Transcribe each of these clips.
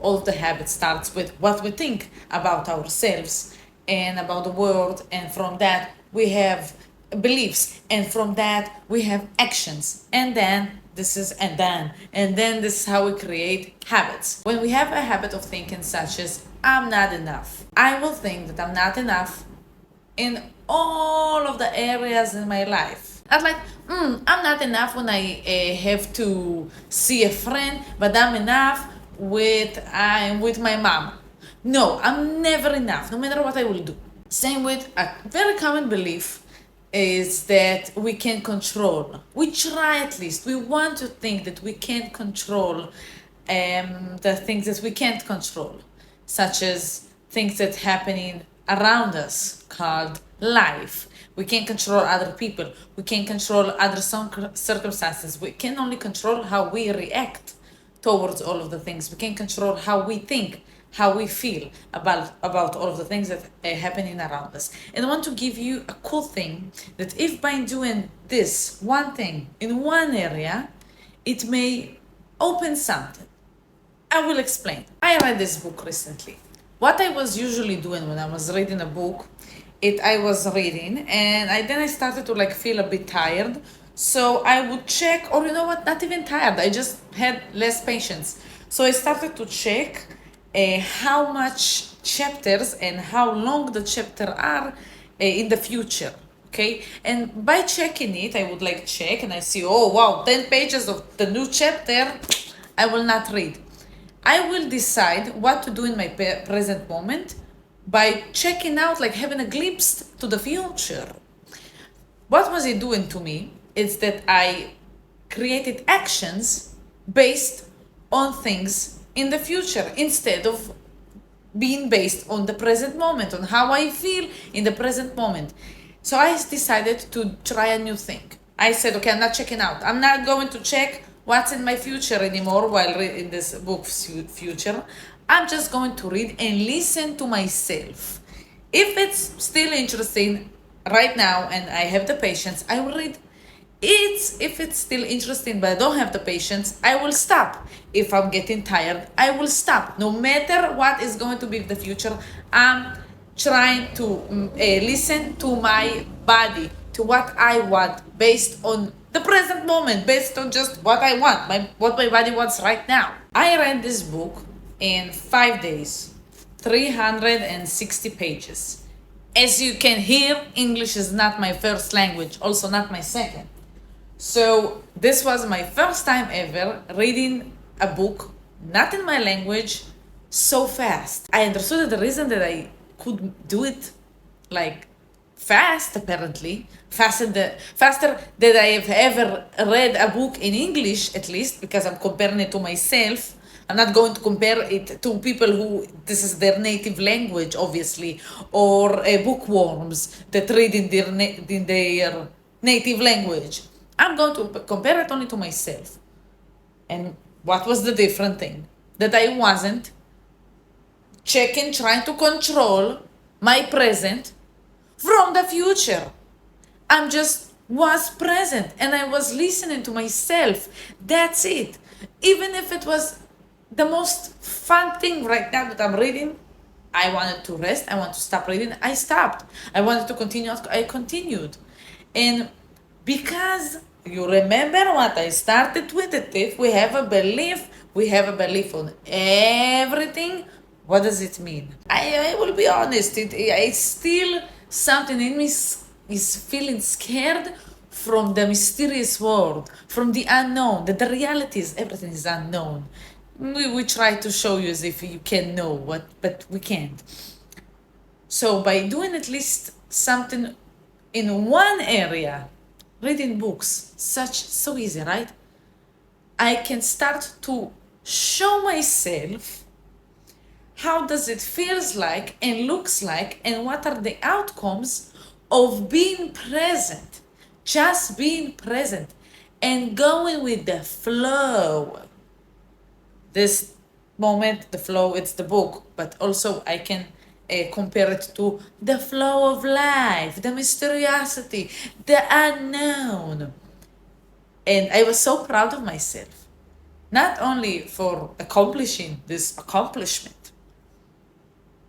all of the habits starts with what we think about ourselves and about the world, and from that we have beliefs, and from that we have actions, and then this is how we create habits. When we have a habit of thinking such as I'm not enough, I will think that I'm not enough in all of the areas in my life. I'm like, I'm not enough when I have to see a friend, but I'm enough I'm with my mom. No, I'm never enough, no matter what I will do. Same with a very common belief is that we can control. We try, at least. We want to think that we can control the things that we can't control, such as things that happening around us called life. We can't control other people. We can't control other circumstances. We can only control how we react towards all of the things. We can control how we think, how we feel about all of the things that are happening around us. And I want to give you a cool thing that if by doing this one thing in one area, it may open something. I will explain. I read this book recently. What I was usually doing when I was reading a book, I was reading and then I started to feel a bit tired. So I would check, or you know what, not even tired. I just had less patience. So I started to check how much chapters and how long the chapter are in the future. Okay, and by checking it, I would check and I see, oh wow, 10 pages of the new chapter. I will not read. I will decide what to do in my present moment by checking out, having a glimpse to the future. What was it doing to me? It's that I created actions based on things in the future instead of being based on the present moment, on how I feel in the present moment. So I decided to try a new thing. I said, okay, I'm not checking out. I'm not going to check what's in my future anymore while reading this book, Future. I'm just going to read and listen to myself. If it's still interesting right now and I have the patience, I will read. If it's still interesting but I don't have the patience, I will stop. If I'm getting tired, I will stop. No matter what is going to be the future, I'm trying to listen to my body, to what I want, based on the present moment, based on just what I want, what my body wants right now. I read this book in 5 days, 360 pages. As you can hear, English is not my first language, also not my second. So this was my first time ever reading a book, not in my language, so fast. I understood that the reason that I could do it fast, apparently, faster than I have ever read a book in English, at least, because I'm comparing it to myself. I'm not going to compare it to people who this is their native language, obviously, or bookworms that read in their native language. I'm going to compare it only to myself. And what was the different thing? That I wasn't trying to control my present from the future. I'm just was present and I was listening to myself. That's it. Even if it was the most fun thing right now that I'm reading, I wanted to rest. I want to stop reading. I stopped. I wanted to continue. I continued. And because you remember what I started with, that if we have a belief on everything. What does it mean? I will be honest, it's still something in me is feeling scared from the mysterious world, from the unknown, that the reality is everything is unknown. We try to show you as if you can know what, but we can't. So by doing at least something in one area, reading books, so easy, right? I can start to show myself how does it feels like and looks like and what are the outcomes of being present, just being present and going with the flow. This moment, the flow, it's the book, but also I can compare it to the flow of life, the mysteriosity, the unknown. And I was so proud of myself not only for accomplishing this accomplishment,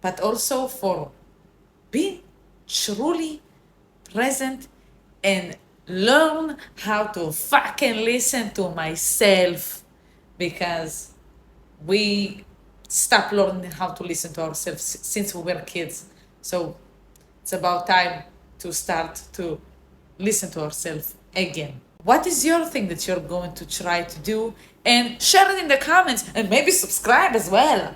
but also for being truly present and learn how to fucking listen to myself, because we stopped learning how to listen to ourselves since we were kids. So it's about time to start to listen to ourselves again. What is your thing that you're going to try to do? And share it in the comments and maybe subscribe as well.